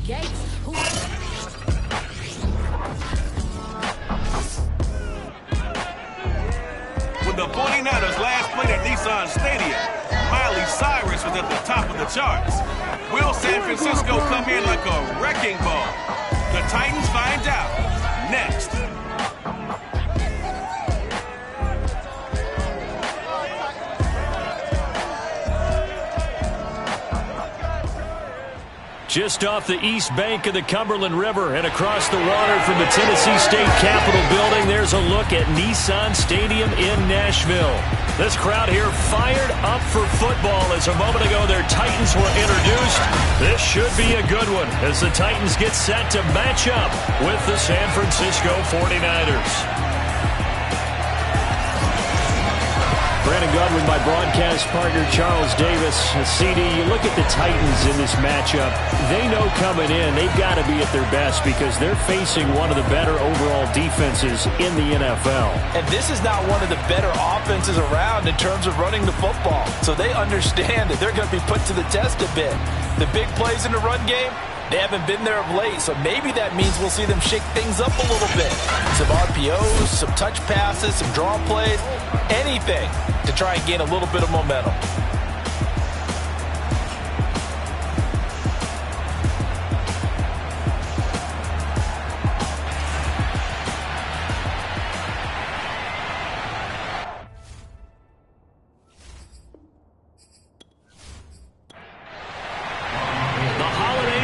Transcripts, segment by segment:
When the 49ers last played at Nissan Stadium, Miley Cyrus was at the top of the charts. Will San Francisco come in like a wrecking ball? The Titans find out next. Just off the east bank of the Cumberland River and across the water from the Tennessee State Capitol building, there's a look at Nissan Stadium in Nashville. This crowd here fired up for football as a moment ago their Titans were introduced. This should be a good one as the Titans get set to match up with the San Francisco 49ers. Brandon Godwin, my broadcast partner, Charles Davis. CD, you look at the Titans in this matchup. They know coming in they've got to be at their best because they're facing one of the better overall defenses in the NFL. And this is not one of the better offenses around in terms of running the football. So they understand that they're going to be put to the test a bit. The big plays in the run game, they haven't been there of late, so maybe that means we'll see them shake things up a little bit. Some RPOs, some touch passes, some draw plays, anything to try and gain a little bit of momentum.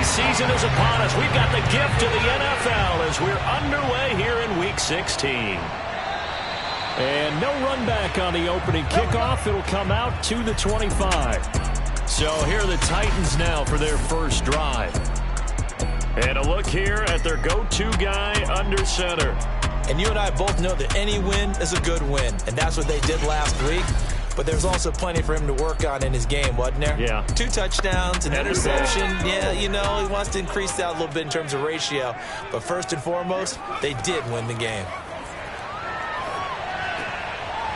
Season is upon us. We've got the gift of the NFL as we're underway here in Week 16. And no run back on the opening kickoff. It'll come out to the 25. So here are the Titans now for their first drive. And a look here at their go-to guy under center. And you and I both know that any win is a good win. And that's what they did last week. But there's also plenty for him to work on in his game, wasn't there? Yeah. 2 touchdowns, an interception. Yeah, you know, he wants to increase that a little bit in terms of ratio. But first and foremost, they did win the game.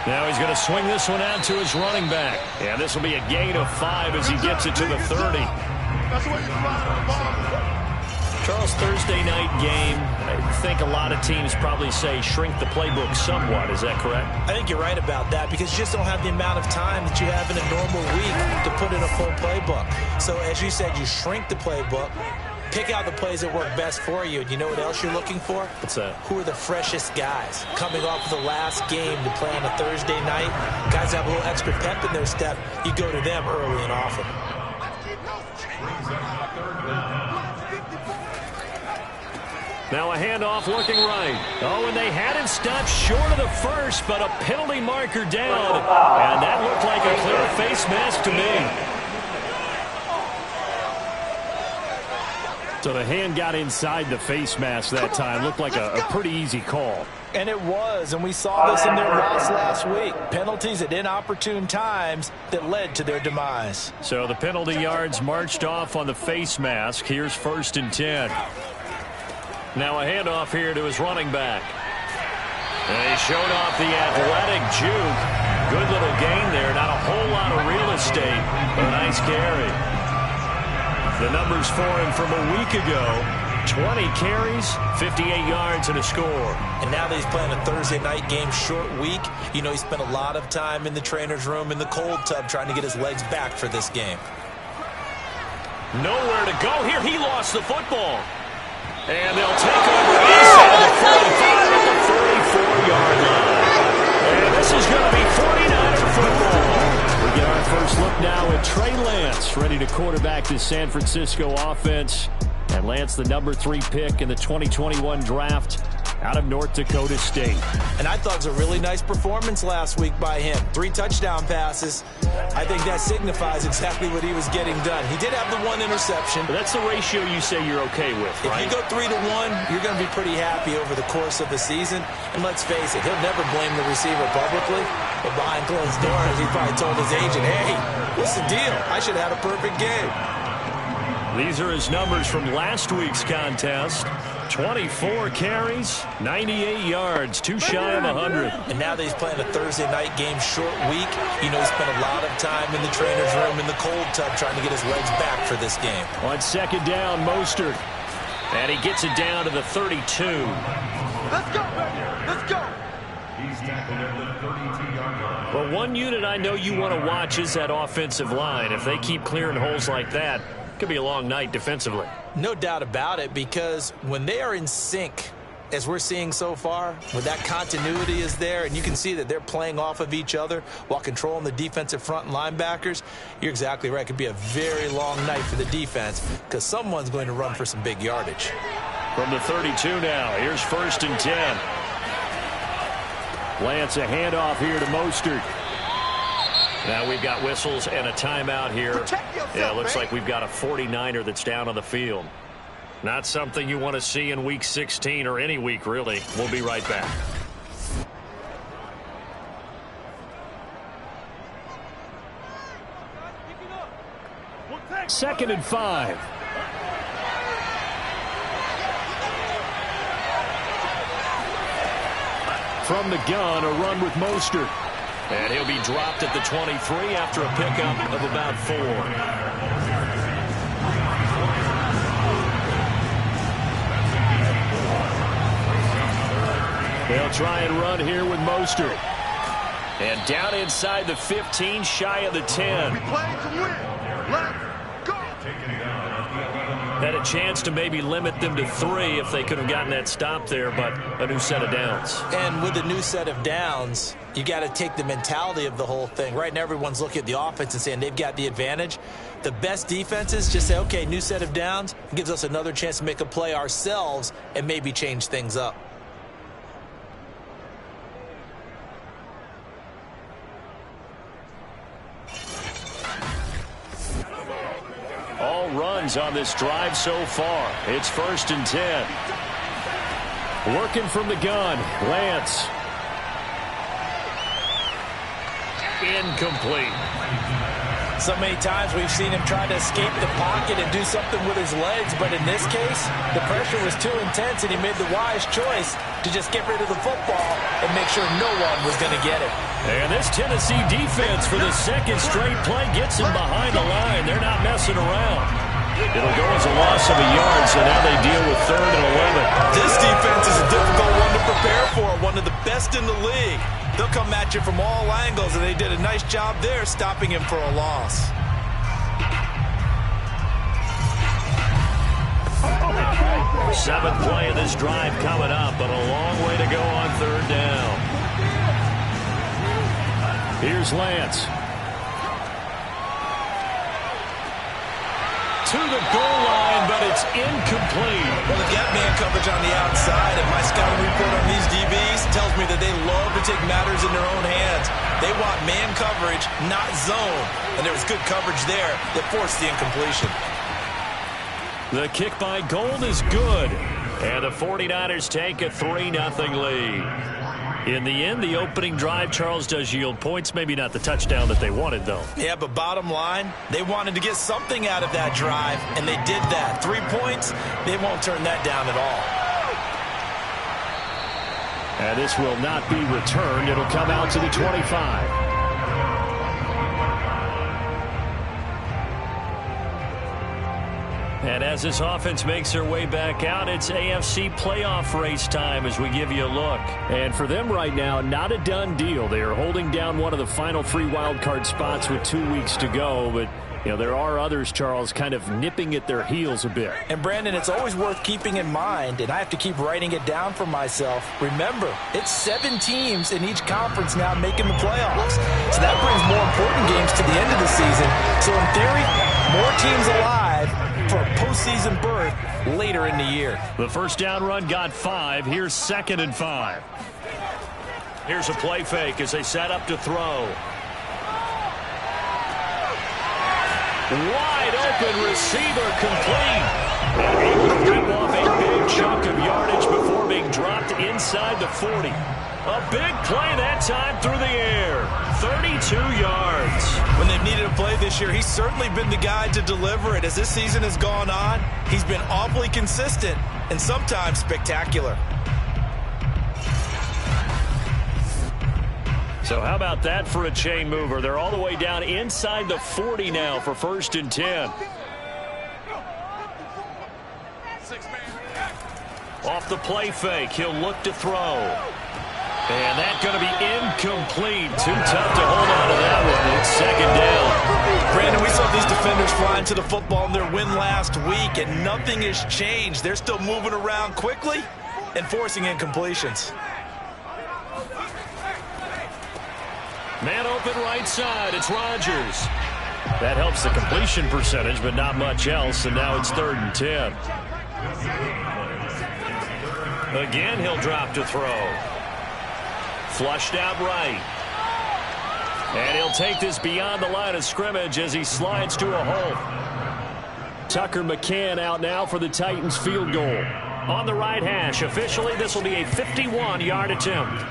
Now he's going to swing this one out to his running back. Yeah, this will be a gain of 5 as he gets it to the 30. Charles, Thursday night game, I think a lot of teams probably say shrink the playbook somewhat. Is that correct? I think you're right about that because you just don't have the amount of time that you have in a normal week to put in a full playbook. So as you said, you shrink the playbook, pick out the plays that work best for you. And you know what else you're looking for? What's that? Who are the freshest guys coming off of the last game to play on a Thursday night? Guys have a little extra pep in their step. You go to them early and often. Now a handoff looking right. Oh, and they had it stopped short of the first, but a penalty marker down. And that looked like a clear face mask to me. So the hand got inside the face mask that time. Looked like a pretty easy call. And it was, and we saw this in their loss last week. Penalties at inopportune times that led to their demise. So the penalty yards marched off on the face mask. Here's 1st and 10. Now a handoff here to his running back. And he showed off the athletic juke. Good little gain there. Not a whole lot of real estate, but a nice carry. The numbers for him from a week ago. 20 carries, 58 yards, and a score. And now that he's playing a Thursday night game, short week, you know he spent a lot of time in the trainer's room in the cold tub trying to get his legs back for this game. Nowhere to go here. He lost the football. And they'll take over inside the 45 at the 44-yard line. And this is going to be 49er football. We get our first look now at Trey Lance, ready to quarterback this San Francisco offense. And Lance, the number 3 pick in the 2021 draft out of North Dakota State. And I thought it was a really nice performance last week by him. 3 touchdown passes. I think that signifies exactly what he was getting done. He did have the 1 interception. But that's the ratio you say you're okay with, right? If you go 3-1, you're going to be pretty happy over the course of the season. And let's face it, he'll never blame the receiver publicly. But behind closed doors, he probably told his agent, hey, what's the deal? I should have had a perfect game. These are his numbers from last week's contest. 24 carries, 98 yards, 2 shy of 100. And now that he's playing a Thursday night game, short week, you know he spent a lot of time in the trainer's room in the cold tub trying to get his legs back for this game. On 2nd down, Mostert And he gets it down to the 32. Let's go, baby. Let's go. He's tackled at the 32-yard line. Well, one unit I know you want to watch is that offensive line. If they keep clearing holes like that, it could be a long night defensively. No doubt about it, because when they are in sync, as we're seeing so far, when that continuity is there, and you can see that they're playing off of each other while controlling the defensive front and linebackers, you're exactly right. It could be a very long night for the defense because someone's going to run for some big yardage. From the 32 now, here's 1st and 10. Lance, a handoff here to Mostert. Now we've got whistles and a timeout here. Yeah, it looks like we've got a 49er that's down on the field. Not something you want to see in Week 16 or any week, really. We'll be right back. Second and 5. From the gun, a run with Mostert. And he'll be dropped at the 23 after a pickup of about 4. They'll try and run here with Mostert. And down inside the 15, shy of the 10. We play to win. Let's go. Had a chance to maybe limit them to 3 if they could have gotten that stop there, but a new set of downs. And with a new set of downs, you got to take the mentality of the whole thing. Right now, everyone's looking at the offense and saying they've got the advantage. The best defenses just say, okay, new set of downs. It gives us another chance to make a play ourselves and maybe change things up. All runs on this drive so far. It's 1st and 10. Working from the gun, Lance. Incomplete. So many times we've seen him try to escape the pocket and do something with his legs, but in this case, the pressure was too intense and he made the wise choice to just get rid of the football and make sure no one was going to get it. And this Tennessee defense for the second straight play gets him behind the line. They're not messing around. It'll go as a loss of a yard, so now they deal with 3rd and 11. This defense is a difficult one to prepare for, one of the best in the league. They'll come at you from all angles, and they did a nice job there stopping him for a loss. Seventh play of this drive coming up, but a long way to go on 3rd down. Here's Lance. To the goal line, but it's incomplete. Well, they've got man coverage on the outside, and my scouting report on these DBs tells me that they love to take matters in their own hands. They want man coverage, not zone. And there was good coverage there that forced the incompletion. The kick by Gold is good. And the 49ers take a 3-0 lead. In the end, the opening drive, Charles, does yield points. Maybe not the touchdown that they wanted, though. Yeah, but bottom line, they wanted to get something out of that drive, and they did that. 3 points, they won't turn that down at all. And this will not be returned. It'll come out to the 25. And as this offense makes their way back out, it's AFC playoff race time as we give you a look. And for them right now, not a done deal. They are holding down one of the final 3 wildcard spots with 2 weeks to go. But, you know, there are others, Charles, kind of nipping at their heels a bit. And, Brandon, it's always worth keeping in mind, and I have to keep writing it down for myself. Remember, it's 7 teams in each conference now making the playoffs. So that brings more important games to the end of the season. So, in theory, more teams alive for a postseason berth later in the year. The first down run got 5. Here's 2nd and 5. Here's a play fake as they set up to throw. Wide open receiver complete. And able to rip off a big chunk of yardage before being dropped inside the 40. A big play that time through the air. 32 yards. When they've needed a play this year, he's certainly been the guy to deliver it. As this season has gone on, he's been awfully consistent and sometimes spectacular. So how about that for a chain mover? They're all the way down inside the 40 now for 1st and 10. Off the play fake, he'll look to throw. And that's going to be incomplete. Too tough to hold on to that one. It's second down. Brandon, we saw these defenders flying to the football in their win last week, and nothing has changed. They're still moving around quickly and forcing incompletions. Man open right side. It's Rodgers. That helps the completion percentage, but not much else, and now it's 3rd and 10. Again, he'll drop to throw. Flushed out right. And he'll take this beyond the line of scrimmage as he slides to a hole. Tucker McCann out now for the Titans field goal. On the right hash. Officially, this will be a 51-yard attempt.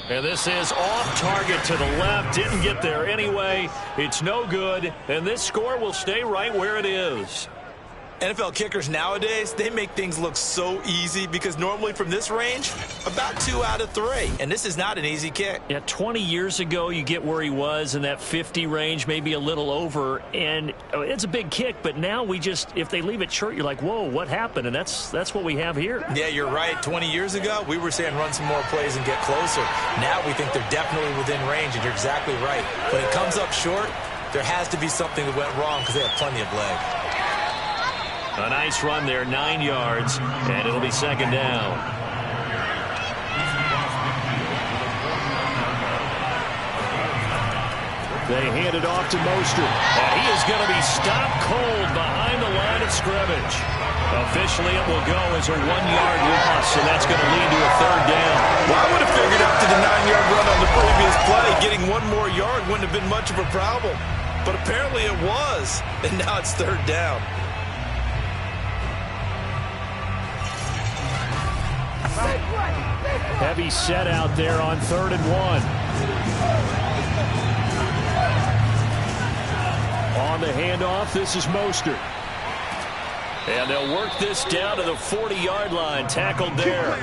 And this is off target to the left. Didn't get there anyway. It's no good. And this score will stay right where it is. NFL kickers nowadays, they make things look so easy because normally from this range, about 2 out of 3. And this is not an easy kick. Yeah, 20 years ago, you get where he was in that 50 range, maybe a little over. And it's a big kick, but now we just, if they leave it short, you're like, whoa, what happened? And that's what we have here. Yeah, you're right. 20 years ago, we were saying run some more plays and get closer. Now we think they're definitely within range, and you're exactly right. When it comes up short, there has to be something that went wrong because they have plenty of leg. A nice run there, 9 yards, and it'll be second down. They hand it off to Mostert, and he is going to be stopped cold behind the line of scrimmage. Officially, it will go as a 1-yard loss, and that's going to lead to a 3rd down. Well, I would have figured after the 9-yard run on the previous play, getting 1 more yard wouldn't have been much of a problem. But apparently it was, and now it's 3rd down. Heavy set out there on 3rd and 1. On the handoff, this is Mostert. And they'll work this down to the 40-yard line. Tackled there.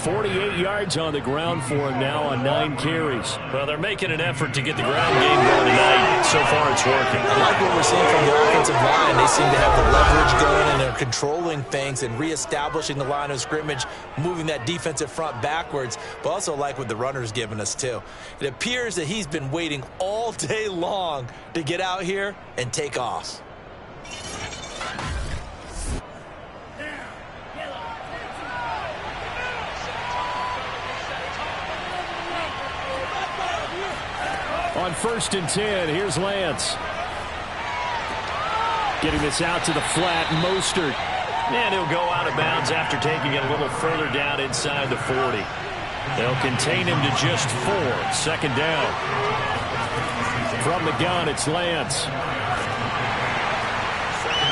48 yards on the ground for him now on 9 carries. Well, they're making an effort to get the ground game going tonight. So far, it's working. I like what we're seeing from the offensive line. They seem to have the leverage going, and they're controlling things and reestablishing the line of scrimmage, moving that defensive front backwards, but also like what the runner's giving us, too. It appears that he's been waiting all day long to get out here and take off. On 1st and 10, here's Lance. Getting this out to the flat, Mostert. And he'll go out of bounds after taking it a little further down inside the 40. They'll contain him to just 4. 2nd down. From the gun, it's Lance.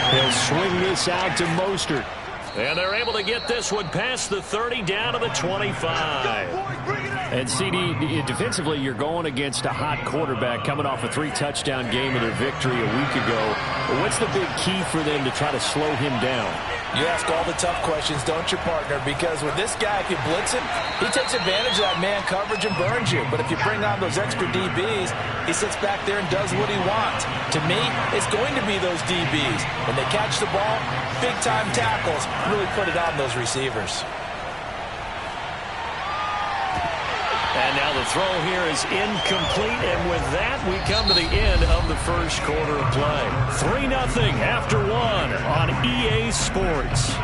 He'll swing this out to Mostert. And they're able to get this one past the 30 down to the 25. And CD, defensively, you're going against a hot quarterback coming off a 3-touchdown game of their victory a week ago. What's the big key for them to try to slow him down? You ask all the tough questions, don't you, partner? Because with this guy, if you blitz him, he takes advantage of that man coverage and burns you. But if you bring on those extra DBs, he sits back there and does what he wants. To me, it's going to be those DBs. When they catch the ball, big-time tackles, really put it on those receivers. And now the throw here is incomplete, and with that, we come to the end of the first quarter of play. 3-0 after 1 on EA Sports.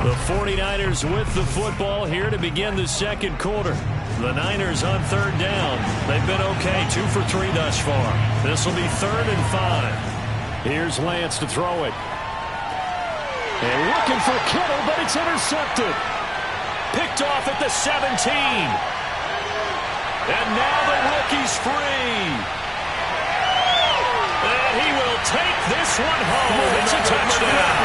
The 49ers with the football here to begin the second quarter. The Niners on 3rd down. They've been okay, 2 for 3 thus far. This will be 3rd and 5. Here's Lance to throw it. And looking for Kittle, but it's intercepted. Picked off at the 17. And now the rookie's free. And he will take this one home. It's a touchdown.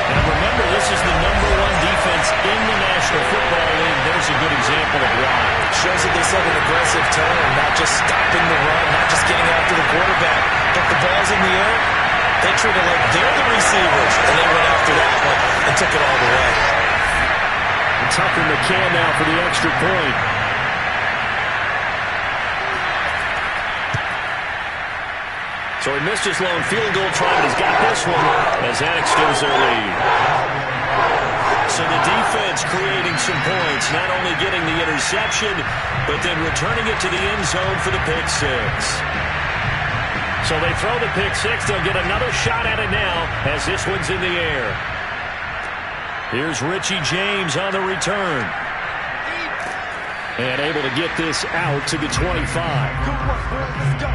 And remember, this is the #1 defense in the National Football League. There's a good example of why. Shows that they set an aggressive tone, not just stopping the run, not just getting after the quarterback. But the ball's in the air. They treat it like they're the receivers, and they went after that one and took it all the way. And Tucker McCann now for the extra point. So he missed his lone field goal try, but he's got this one as that extends their lead. So the defense creating some points, not only getting the interception, but then returning it to the end zone for the pick six. So they throw the pick six. They'll get another shot at it now as this one's in the air. Here's Richie James on the return. And able to get this out to the 25. Good work, boys. Let's go.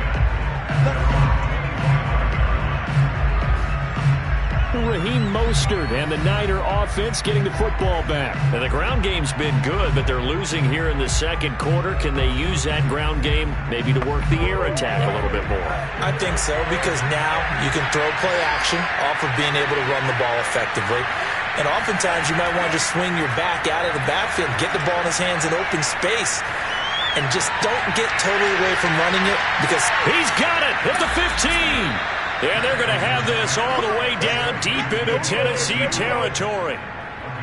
Raheem Mostert and the Niner offense getting the football back. And the ground game's been good, but they're losing here in the second quarter. Can they use that ground game maybe to work the air attack a little bit more? I think so, because now you can throw play action off of being able to run the ball effectively. And oftentimes you might want to just swing your back out of the backfield, get the ball in his hands in open space, and just don't get totally away from running it, because he's got it at the 15. And they're going to have this all the way down deep into Tennessee territory.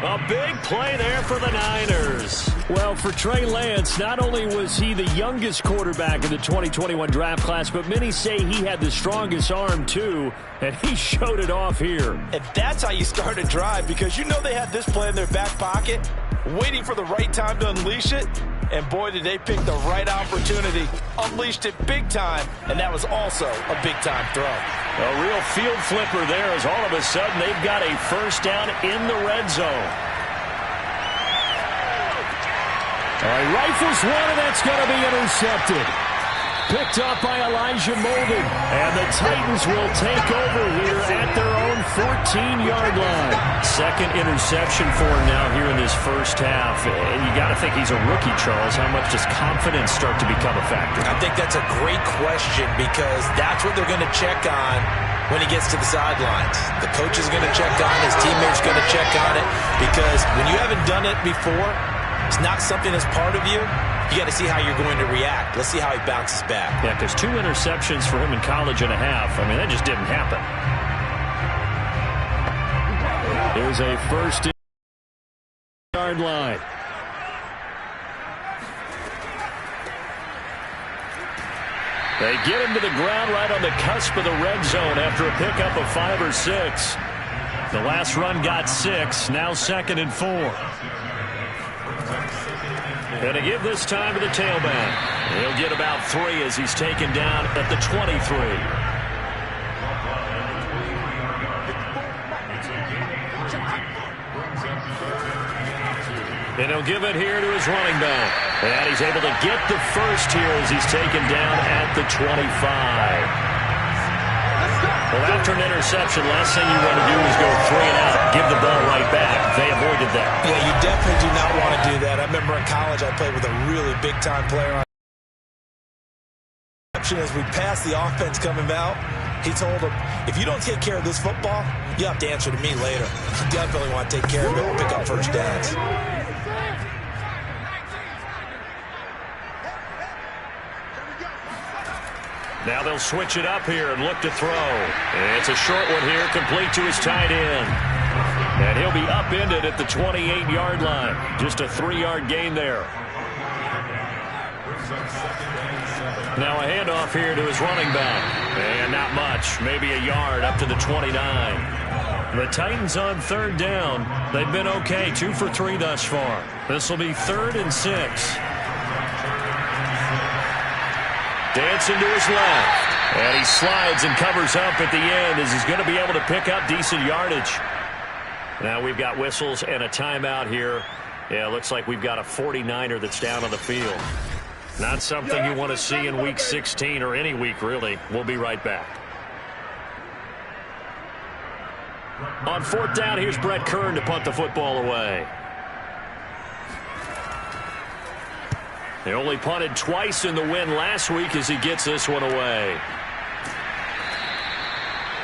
A big play there for the Niners. Well, for Trey Lance, not only was he the youngest quarterback in the 2021 draft class, but many say he had the strongest arm too, and he showed it off here. And that's how you start a drive, because you know they had this play in their back pocket, waiting for the right time to unleash it. And boy, did they pick the right opportunity. Unleashed it big time, and that was also a big-time throw. A real field flipper there, as all of a sudden they've got a first down in the red zone. All right, rifles one, and that's going to be intercepted. Picked up by Elijah Molden. And the Titans will take over here at their own 14-yard line. Second interception for him now here in this first half. And you got to think he's a rookie, Charles. How much does confidence start to become a factor? I think that's a great question, because that's what they're going to check on when he gets to the sidelines. The coach is going to check on it. His teammates are going to check on it, because when you haven't done it before, it's not something that's part of you. You got to see how you're going to react. Let's see how he bounces back. Yeah, because 2 interceptions for him in college and a half. I mean, that just didn't happen. Here's a first-yard line. They get him to the ground right on the cusp of the red zone after a pickup of 5 or 6. The last run got 6. Now 2nd and 4. Going to give this time to the tailback. He'll get about 3 as he's taken down at the 23. And he'll give it here to his running back. And he's able to get the first here as he's taken down at the 25. Well, after an interception, last thing you want to do is go 3 and out, give the ball right back. They avoided that. Yeah, you definitely do not want to do that. I remember in college I played with a really big-time player on as we passed the offense coming out. He told him, if you don't take care of this football, you have to answer to me later. You definitely want to take care of it and pick up first downs. Now they'll switch it up here and look to throw. It's a short one here, complete to his tight end. And he'll be upended at the 28-yard line. Just a 3-yard gain there. Now a handoff here to his running back. And not much, maybe a yard up to the 29. The Titans on 3rd down. They've been okay, 2 for 3 thus far. This will be 3rd and 6. Dancing to his left. And he slides and covers up at the end as he's going to be able to pick up decent yardage. Now we've got whistles and a timeout here. Yeah, looks like we've got a 49er that's down on the field. Not something you want to see in Week 16 or any week, really. We'll be right back. On 4th down, here's Brett Kern to punt the football away. They only punted twice in the win last week as he gets this one away.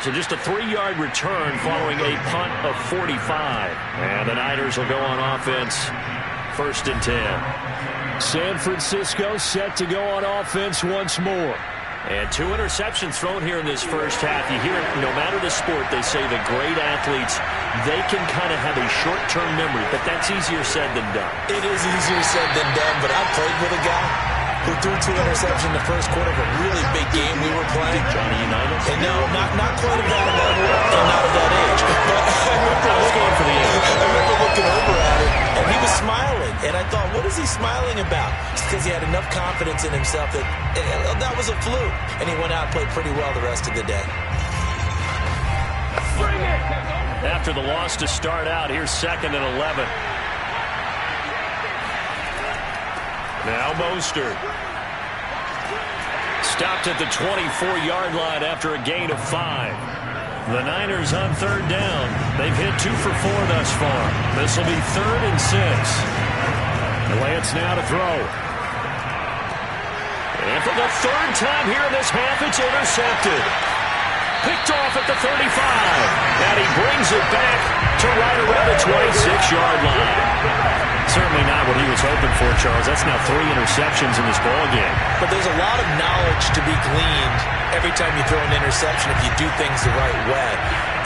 So just a 3-yard return following a punt of 45. And the Niners will go on offense, 1st and 10. San Francisco set to go on offense once more. And 2 interceptions thrown here in this first half. You hear it, no matter the sport, they say the great athletes, they can kind of have a short-term memory, but that's easier said than done. It is easier said than done, but I played with a guy who threw 2 interceptions in the first quarter of a really big game we were playing. Johnny Unitas? And no, not quite at that level and not at that age. But I was going for the age. I remember looking over at him, and he was smiling. And I thought, what is he smiling about? It's because he had enough confidence in himself that that was a fluke. And he went out and played pretty well the rest of the day. After the loss to start out, here's 2nd and 11. Now Mostert. Stopped at the 24-yard line after a gain of 5. The Niners on 3rd down. They've hit 2 for 4 thus far. This will be 3rd and 6. Lance now to throw. And for the 3rd time here in this half, it's intercepted. Picked off at the 35. And he brings it back to right around the 26-yard line. Certainly not what he was hoping for, Charles. That's now 3 interceptions in this ballgame. But there's a lot of knowledge to be gleaned every time you throw an interception if you do things the right way.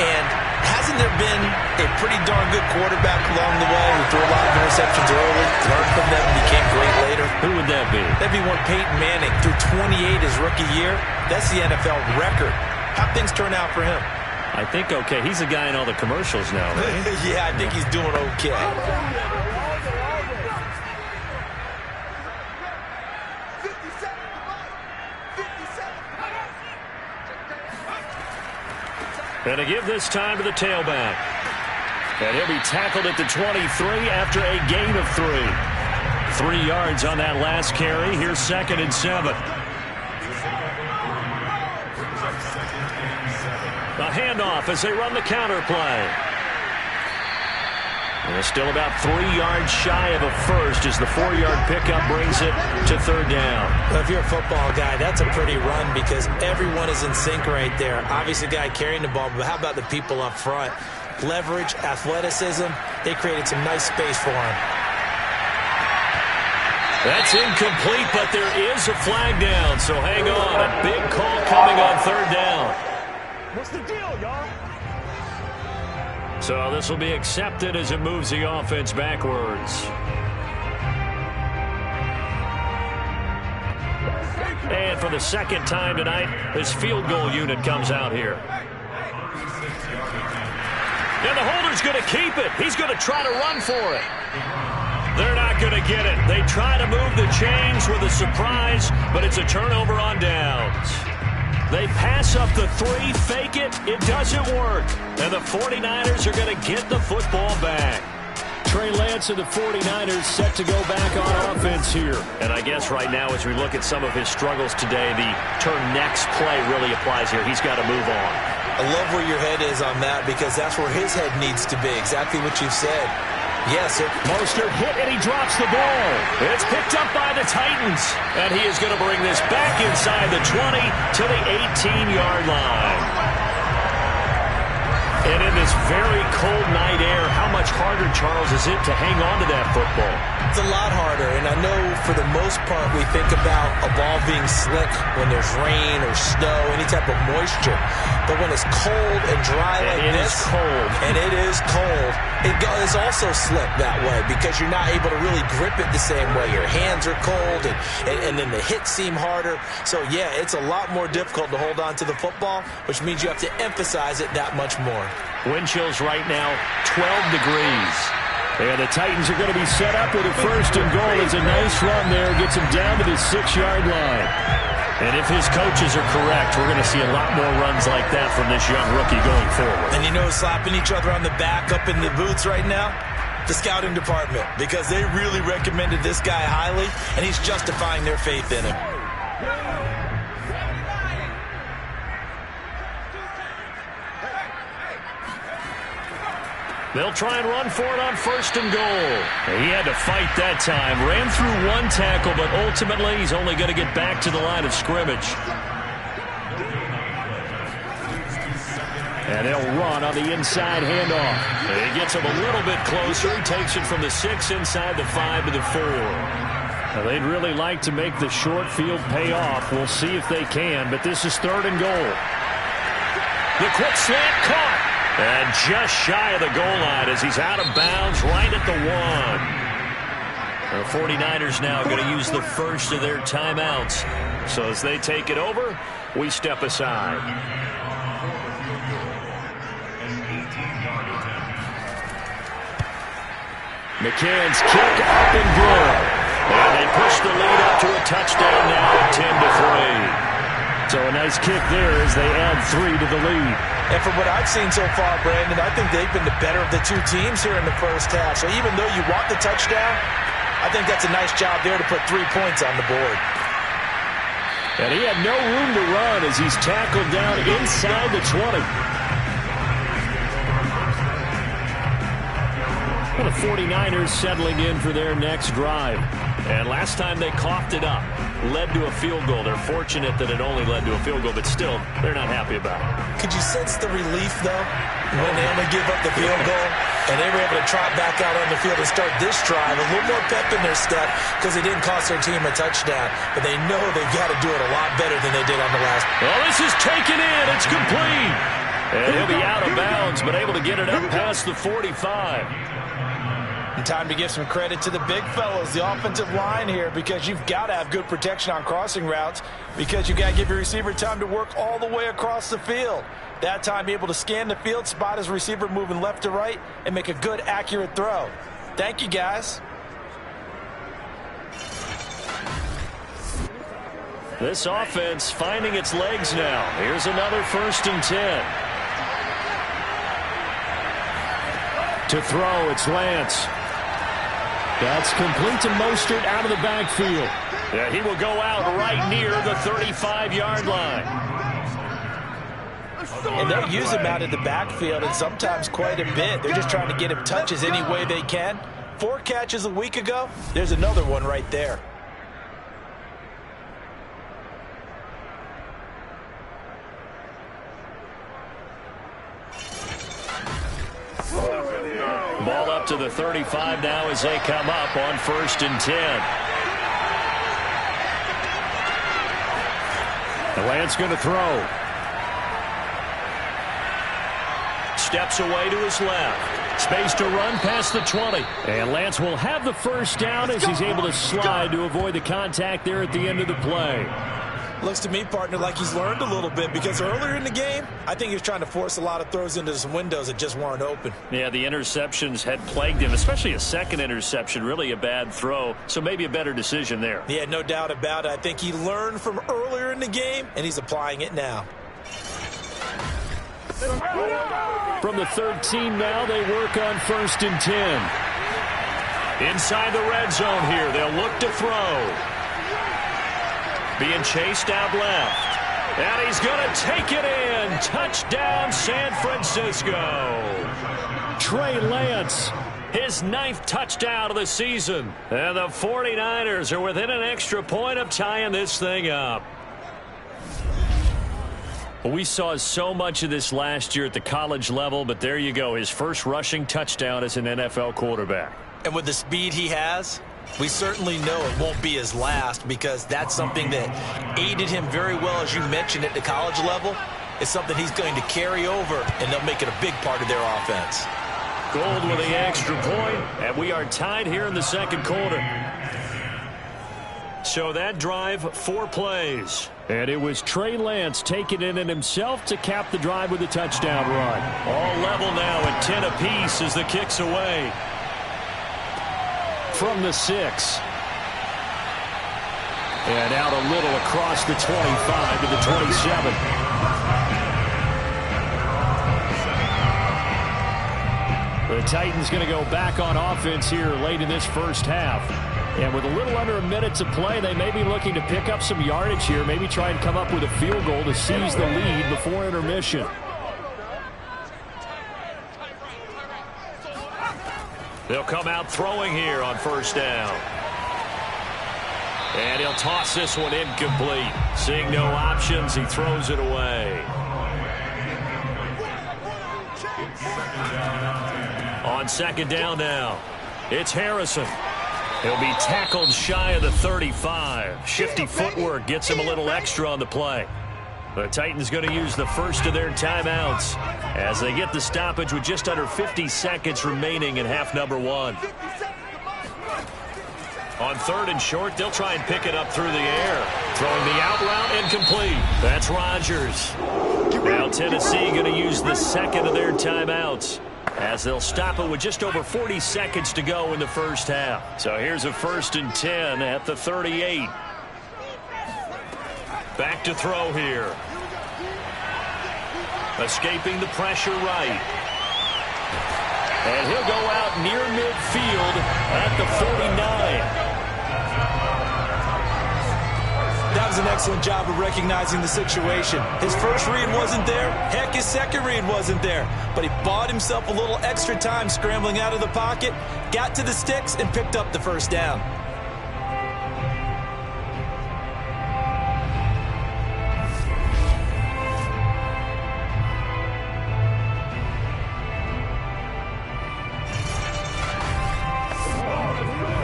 And hasn't there been a pretty darn good quarterback along the way who threw a lot of interceptions early, learned from them, and became great later? Who would that be? That'd be one Peyton Manning. Threw 28 his rookie year. That's the NFL record. How'd things turn out for him? I think okay. He's a guy in all the commercials now, right? Yeah, I think he's doing okay. And to give this time to the tailback. And he'll be tackled at the 23 after a gain of 3. 3 yards on that last carry. Here's 2nd and 7. A handoff as they run the counter play. And it's still about 3 yards shy of a first as the 4-yard pickup brings it to 3rd down. Well, if you're a football guy, that's a pretty run because everyone is in sync right there. Obviously, the guy carrying the ball, but how about the people up front? Leverage, athleticism, they created some nice space for him. That's incomplete, but there is a flag down, so hang on. A big call coming on 3rd down. What's the deal, y'all? So this will be accepted as it moves the offense backwards. And for the 2nd time tonight, his field goal unit comes out here. And the holder's going to keep it. He's going to try to run for it. They're not going to get it. They try to move the chains with a surprise, but it's a turnover on downs. They pass up the 3, fake it. It doesn't work. And the 49ers are going to get the football back. Trey Lance and the 49ers set to go back on offense here. And I guess right now as we look at some of his struggles today, the turn next play really applies here. He's got to move on. I love where your head is on that because that's where his head needs to be. Exactly what you've said. Yes, Mostert hit and he drops the ball. It's picked up by the Titans. And he is going to bring this back inside the 20 to the 18-yard line. And in this very cold night air, how much harder, Charles, is it to hang on to that football? It's a lot harder, and I know for the most part we think about a ball being slick when there's rain or snow, any type of moisture. But when it's cold and dry like this, and it is cold, it is also slick that way because you're not able to really grip it the same way. Your hands are cold, and then the hits seem harder. So, yeah, it's a lot more difficult to hold on to the football, which means you have to emphasize it that much more. Wind chills right now, 12 degrees. And the Titans are going to be set up with a 1st and goal. It's a nice run there. Gets him down to the 6-yard line. And if his coaches are correct, we're going to see a lot more runs like that from this young rookie going forward. And you know, slapping each other on the back up in the booths right now? The scouting department. Because they really recommended this guy highly, and he's justifying their faith in him. They'll try and run for it on 1st and goal. He had to fight that time. Ran through 1 tackle, but ultimately he's only going to get back to the line of scrimmage. And he'll run on the inside handoff. And he gets him a little bit closer. He takes it from the 6 inside the 5 to the 4. Now, they'd really like to make the short field pay off. We'll see if they can, but this is 3rd and goal. The quick slant caught. And just shy of the goal line as he's out of bounds right at the 1. The 49ers now going to use the first of their timeouts. So as they take it over, we step aside. McCann's kick up and good. And they push the lead up to a touchdown now at 10-3. So a nice kick there as they add 3 to the lead. And from what I've seen so far, Brandon, I think they've been the better of the two teams here in the first half. So even though you want the touchdown, I think that's a nice job there to put 3 points on the board. And he had no room to run as he's tackled down inside the 20. Well, the 49ers settling in for their next drive. And last time they coughed it up, led to a field goal. They're fortunate that it only led to a field goal, but still, they're not happy about it. Could you sense the relief, though, when they only give up the field goal and they were able to trot back out on the field and start this drive? A little more pep in their step because it didn't cost their team a touchdown. But they know they've got to do it a lot better than they did on the last. Well, this is taken in. It's complete. And he'll be out of bounds, but able to get it up past the 45. And time to give some credit to the big fellas, the offensive line here, because you've got to have good protection on crossing routes because you've got to give your receiver time to work all the way across the field. That time, be able to scan the field, spot his receiver moving left to right, and make a good, accurate throw. Thank you, guys. This offense finding its legs now. Here's another 1st and 10. To throw, it's Lance. That's complete to Mostert out of the backfield. Yeah, he will go out right near the 35-yard line. And they'll use him out of the backfield, and sometimes quite a bit. They're just trying to get him touches any way they can. 4 catches a week ago. There's another one right there. Ball up to the 35 now as they come up on 1st and 10. The Lance going to throw. Steps away to his left. Space to run past the 20. And Lance will have the first down as he's able to slide to avoid the contact there at the end of the play. Looks to me, partner, like he's learned a little bit because earlier in the game, I think he was trying to force a lot of throws into some windows that just weren't open. Yeah, the interceptions had plagued him, especially a second interception, really a bad throw, so maybe a better decision there. Yeah, no doubt about it. I think he learned from earlier in the game, and he's applying it now. From the 13 now, they work on 1st and 10. Inside the red zone here, they'll look to throw. Being chased out left. And he's going to take it in. Touchdown, San Francisco. Trey Lance. His 9th touchdown of the season. And the 49ers are within an extra point of tying this thing up. We saw so much of this last year at the college level, but there you go. His first rushing touchdown as an NFL quarterback. And with the speed he has, we certainly know it won't be his last because that's something that aided him very well, as you mentioned, at the college level. It's something he's going to carry over, and they'll make it a big part of their offense. Gold with the extra point, and we are tied here in the second quarter. So that drive, 4 plays. And it was Trey Lance taking it in himself to cap the drive with a touchdown run. All level now at 10 apiece as the kick's away. From the 6. And out a little across the 25 to the 27. The Titans going to go back on offense here late in this first half. And with a little under a minute to play, they may be looking to pick up some yardage here, maybe try and come up with a field goal to seize the lead before intermission. They'll come out throwing here on 1st down. And he'll toss this one incomplete. Seeing no options, he throws it away. On 2nd down now, it's Harrison. He'll be tackled shy of the 35. Shifty footwork gets him a little extra on the play. The Titans going to use the first of their timeouts as they get the stoppage with just under 50 seconds remaining in half number 1. On 3rd and short, they'll try and pick it up through the air. Throwing the out route and complete. That's Rodgers. Now Tennessee going to use the second of their timeouts, as they'll stop it with just over 40 seconds to go in the first half. So here's a 1st and 10 at the 38. Back to throw here. Escaping the pressure right. And he'll go out near midfield at the 49. That was an excellent job of recognizing the situation. His first read wasn't there. Heck, his second read wasn't there. But he bought himself a little extra time scrambling out of the pocket, got to the sticks, and picked up the first down.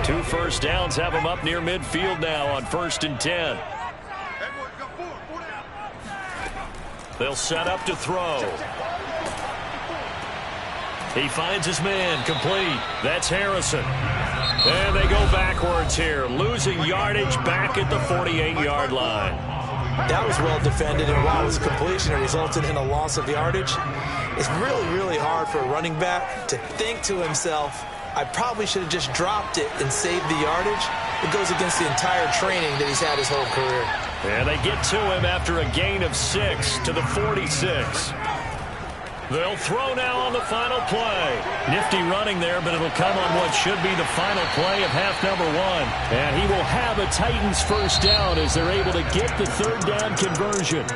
Two first downs have him up near midfield now on 1st and 10. They'll set up to throw. He finds his man, complete. That's Harrison. And they go backwards here, losing yardage back at the 48-yard line. That was well defended, and while it was a completion, it resulted in a loss of yardage. It's really, really hard for a running back to think to himself, I probably should have just dropped it and saved the yardage. It goes against the entire training that he's had his whole career. And they get to him after a gain of 6 to the 46. They'll throw now on the final play. Nifty running there, but it'll come on what should be the final play of half number 1. And he will have a Titans first down as they're able to get the 3rd down conversion.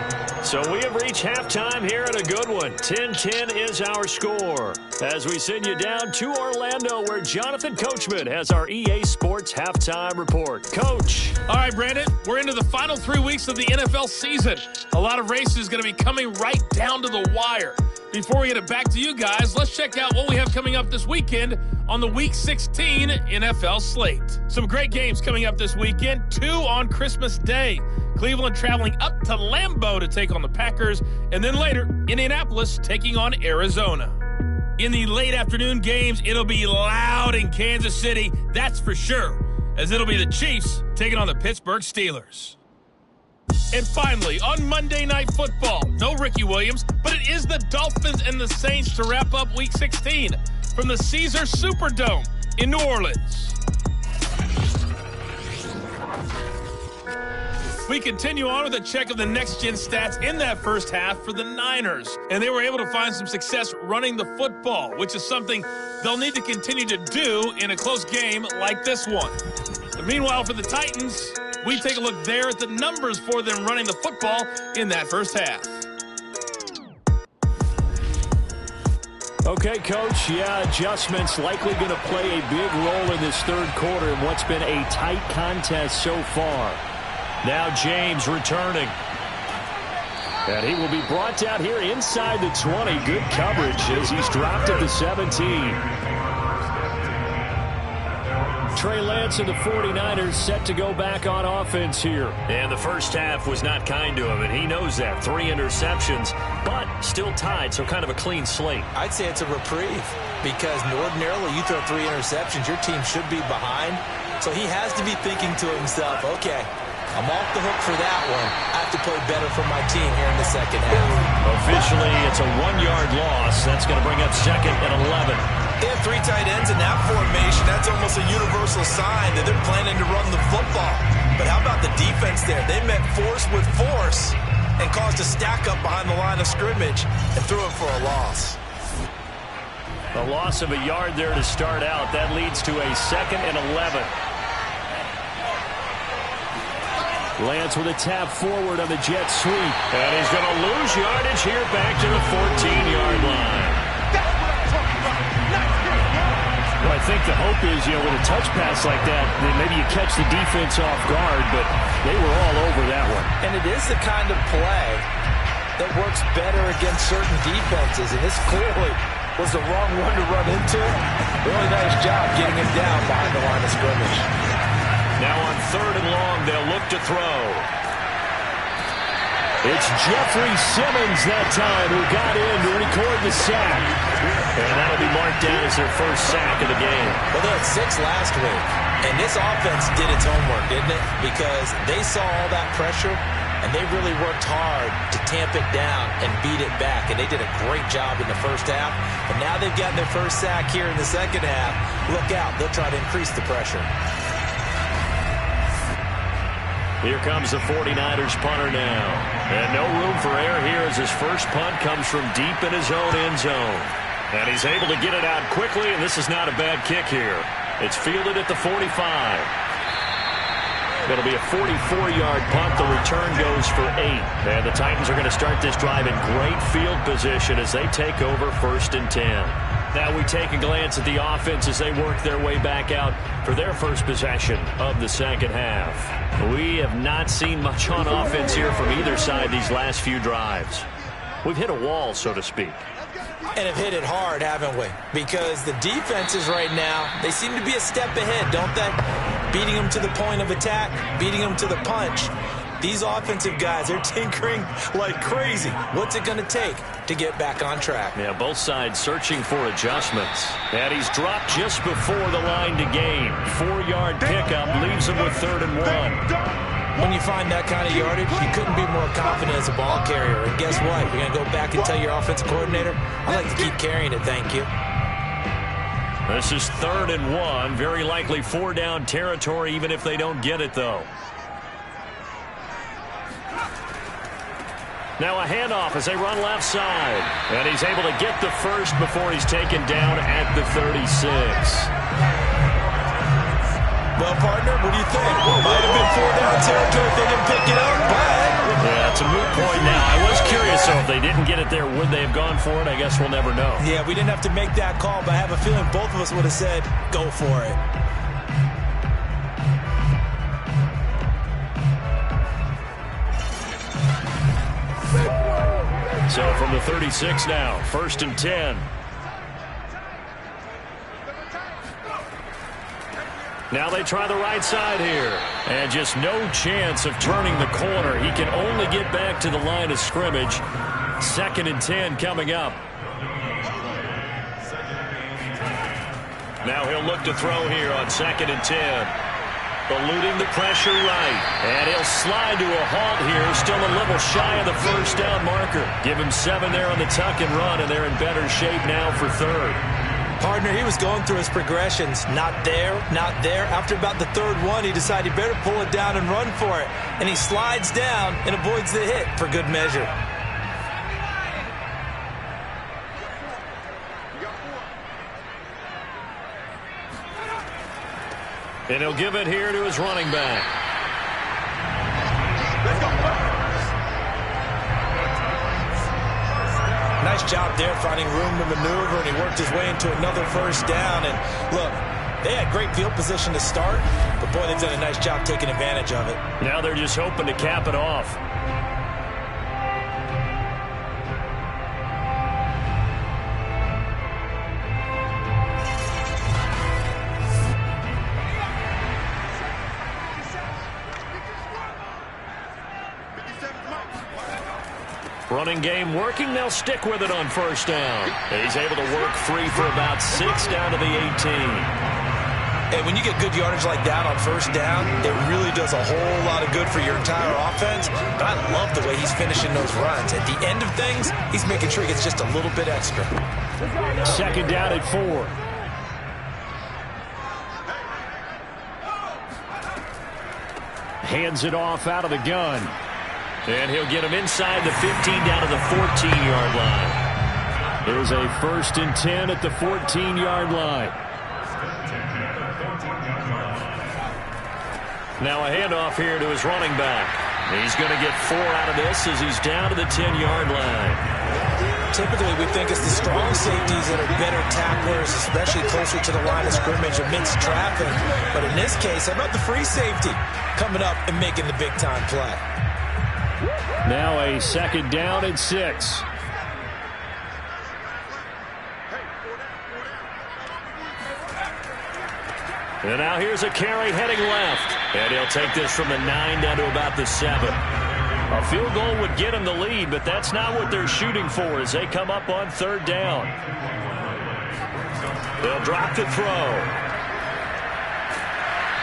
So we have reached halftime here at a good one. 10-10 is our score. As we send you down to Orlando, where Jonathan Coachman has our EA Sports halftime report. Coach. All right, Brandon, we're into the final 3 weeks of the NFL season. A lot of races going to be coming right down to the wire. Before we get it back to you guys, let's check out what we have coming up this weekend on the Week 16 NFL slate. Some great games coming up this weekend, 2 on Christmas Day. Cleveland traveling up to Lambeau to take on the Packers, and then later, Indianapolis taking on Arizona. In the late afternoon games, it'll be loud in Kansas City, that's for sure, as it'll be the Chiefs taking on the Pittsburgh Steelers. And finally, on Monday Night Football, no Ricky Williams, but it is the Dolphins and the Saints to wrap up Week 16 from the Caesars Superdome in New Orleans. We continue on with a check of the next-gen stats in that first half for the Niners, and they were able to find some success running the football, which is something they'll need to continue to do in a close game like this one. But meanwhile, for the Titans, we take a look there at the numbers for them running the football in that first half. Okay, Coach, adjustments likely going to play a big role in this 3rd quarter in what's been a tight contest so far. Now James returning. And he will be brought down here inside the 20. Good coverage as he's dropped at the 17. Trey Lance and the 49ers set to go back on offense here. And the first half was not kind to him, and he knows that. 3 interceptions, but still tied, so kind of a clean slate. I'd say it's a reprieve because ordinarily you throw 3 interceptions, your team should be behind. So he has to be thinking to himself, okay, I'm off the hook for that one. I have to play better for my team here in the second half. Officially, it's a 1-yard loss. That's going to bring up 2nd and 11. They have 3 tight ends in that formation. That's almost a universal sign that they're planning to run the football. But how about the defense there? They met force with force and caused a stack up behind the line of scrimmage and threw it for a loss. A loss of a yard there to start out. That leads to a 2nd and 11. Lance with a tap forward on the jet sweep. And he's going to lose yardage here back to the 14-yard line. Well, I think the hope is, with a touch pass like that, then maybe you catch the defense off guard, but they were all over that one. And it is the kind of play that works better against certain defenses, and this clearly was the wrong one to run into. Really nice job getting him down behind the line of scrimmage. Now on 3rd and long, they'll look to throw. It's Jeffrey Simmons that time who got in to record the sack. And that'll be marked down as their first sack of the game. Well, they had 6 last week. And this offense did its homework, didn't it? Because they saw all that pressure, and they really worked hard to tamp it down and beat it back. And they did a great job in the first half. But now they've gotten their first sack here in the second half. Look out. They'll try to increase the pressure. Here comes the 49ers punter now. And no room for error here as his first punt comes from deep in his own end zone. And he's able to get it out quickly, and this is not a bad kick here. It's fielded at the 45. It'll be a 44-yard punt. The return goes for 8. And the Titans are going to start this drive in great field position as they take over 1st and 10. Now we take a glance at the offense as they work their way back out for their first possession of the second half. We have not seen much on offense here from either side these last few drives. We've hit a wall, so to speak. And have hit it hard, haven't we? Because the defenses right now, they seem to be a step ahead, don't they? Beating them to the point of attack, beating them to the punch. These offensive guys, they're tinkering like crazy. What's it going to take to get back on track? Yeah, both sides searching for adjustments. And he's dropped just before the line to gain. 4-yard pickup leaves him with 3rd and 1. When you find that kind of yardage, you couldn't be more confident as a ball carrier. And guess what? You're going to go back and tell your offensive coordinator, I'd like to keep carrying it, thank you. This is 3rd and 1. Very likely 4-down territory, even if they don't get it, though. Now a handoff as they run left side. And he's able to get the first before he's taken down at the 36. Well, partner, what do you think? Might have been 4-down territory if they didn't pick it up, but... Yeah, it's a moot point now. I was curious, though, if they didn't get it there, would they have gone for it? I guess we'll never know. Yeah, we didn't have to make that call, but I have a feeling both of us would have said, go for it. So from the 36 now, 1st and 10. Now they try the right side here. And just no chance of turning the corner. He can only get back to the line of scrimmage. 2nd and 10 coming up. Now he'll look to throw here on 2nd and 10. Eluding the pressure right. And he'll slide to a halt here. Still a little shy of the 1st down marker. Give him 7 there on the tuck and run, and they're in better shape now for 3rd. Partner, he was going through his progressions. Not there, not there. After about the 3rd one, he decided he better pull it down and run for it. And he slides down and avoids the hit for good measure. And he'll give it here to his running back. Nice job there finding room to maneuver, and he worked his way into another 1st down. And look, they had great field position to start, but boy, they've done a nice job taking advantage of it. Now they're just hoping to cap it off. Running game working. They'll stick with it on 1st down. He's able to work free for about 6 down to the 18. And when you get good yardage like that on 1st down, it really does a whole lot of good for your entire offense. But I love the way he's finishing those runs. At the end of things, he's making sure he gets just a little bit extra. 2nd down at 4. Hands it off out of the gun. And he'll get him inside the 15 down to the 14-yard line. There's a 1st and 10 at the 14-yard line. Now a handoff here to his running back. He's going to get 4 out of this as he's down to the 10-yard line. Typically, we think it's the strong safeties that are better tacklers, especially closer to the line of scrimmage amidst traffic. But in this case, how about the free safety coming up and making the big-time play? Now a 2nd down and 6. And now here's a carry heading left. And he'll take this from the 9 down to about the 7. A field goal would get them the lead, but that's not what they're shooting for as they come up on third down. They'll drop the throw.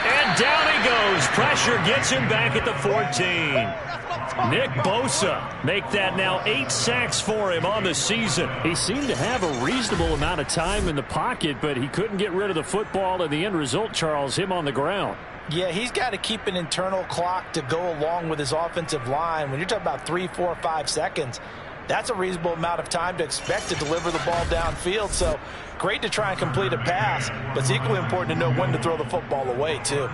And down he goes. Pressure gets him back at the 14. Nick Bosa make that now 8 sacks for him on the season. He seemed to have a reasonable amount of time in the pocket, but he couldn't get rid of the football, and the end result, Charles, him on the ground. Yeah, he's got to keep an internal clock to go along with his offensive line. When you're talking about 3, 4, 5 seconds, that's a reasonable amount of time to expect to deliver the ball downfield. So great to try and complete a pass, but it's equally important to know when to throw the football away, too.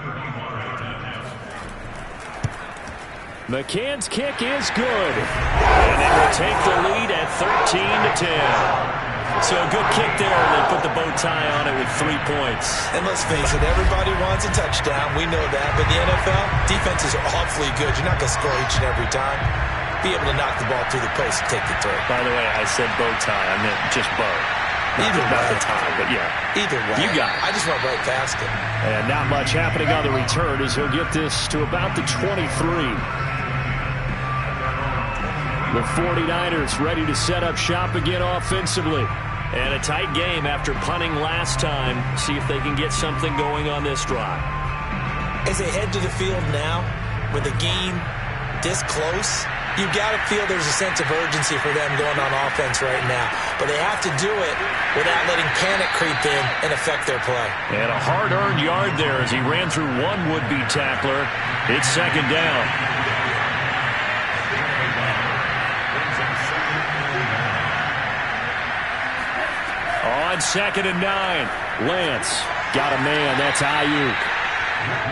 McCann's kick is good. And they will take the lead at 13-10. So a good kick there, and they put the bow tie on it with 3 points. And let's face it, everybody wants a touchdown. We know that. But the NFL, defenses are awfully good. You're not going to score each and every time. Be able to knock the ball through the post and take the throw. By the way, I said bow tie. I meant just bow. Either way. Not the tie, but yeah. Either way. You got it. I just went right past it. And not much happening on the return as he'll get this to about the 23. The 49ers ready to set up shop again offensively. And a tight game after punting last time. See if they can get something going on this drive. As they head to the field now, with the game this close, you've got to feel there's a sense of urgency for them going on offense right now. But they have to do it without letting panic creep in and affect their play. And a hard-earned yard there as he ran through one would-be tackler. It's second down. On 2nd and 9, Lance got a man. That's Ayuk.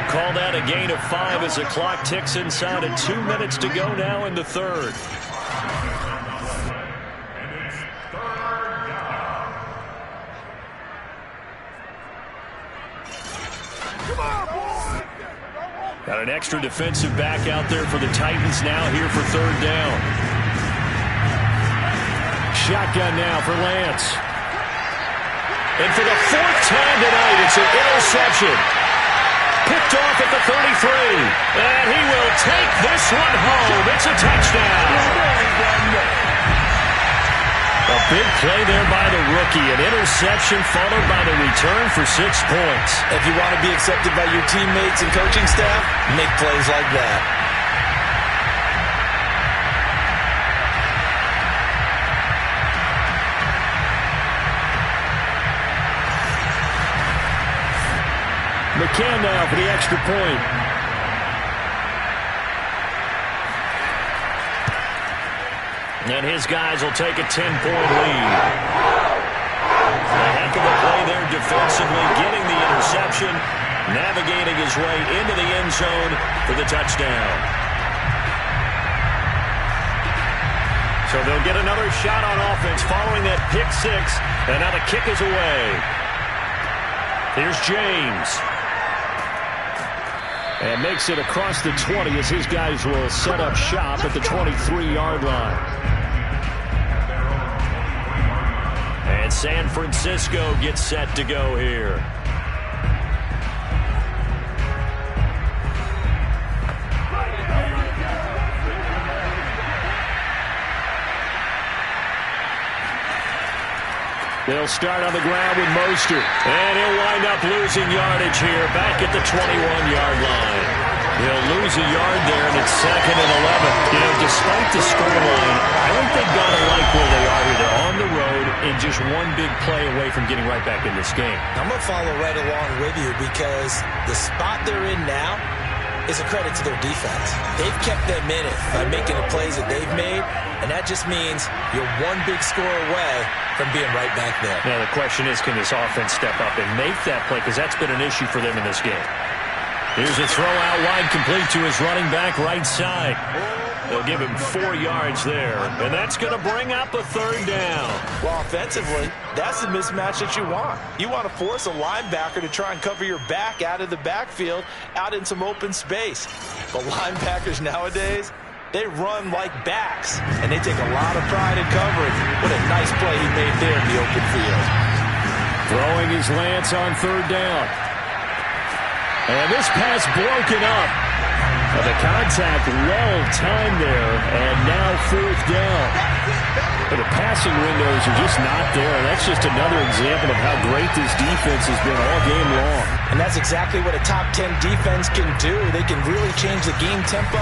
Call that a gain of 5 as the clock ticks inside of 2 minutes to go now in the third. Got an extra defensive back out there for the Titans now here for third down. Shotgun now for Lance. And for the 4th time tonight, it's an interception. Picked off at the 33. And he will take this one home. It's a touchdown. A big play there by the rookie. An interception followed by the return for 6 points. If you want to be accepted by your teammates and coaching staff, make plays like that. McCann now for the extra point. And his guys will take a 10-point lead. A heck of a play there defensively, getting the interception, navigating his way into the end zone for the touchdown. So they'll get another shot on offense following that pick 6, and now the kick is away. Here's James. And makes it across the 20 as his guys will set up shop at the 23-yard line. And San Francisco gets set to go here. They'll start on the ground with Mostert. And he'll wind up losing yardage here back at the 21-yard line. He'll lose a yard there, and it's 2nd and 11. You know, despite the scoreline, I think they've got to like where they are here. They're on the road and just one big play away from getting right back in this game. I'm going to follow right along with you because the spot they're in now is a credit to their defense. They've kept them in it by making the plays that they've made, and that just means you're one big score away from being right back there. Now, the question is, can this offense step up and make that play? Because that's been an issue for them in this game. Here's a throw out wide, complete to his running back right side. They'll give him 4 yards there, and that's going to bring up a third down. Well, offensively, that's the mismatch that you want. You want to force a linebacker to try and cover your back out of the backfield, out in some open space. But linebackers nowadays, they run like backs, and they take a lot of pride in coverage. What a nice play he made there in the open field. Throwing his Lance on third down. And this pass broken up. And the contact well-timed there, and now 4th down. But the passing windows are just not there. That's just another example of how great this defense has been all game long. And that's exactly what a top 10 defense can do. They can really change the game tempo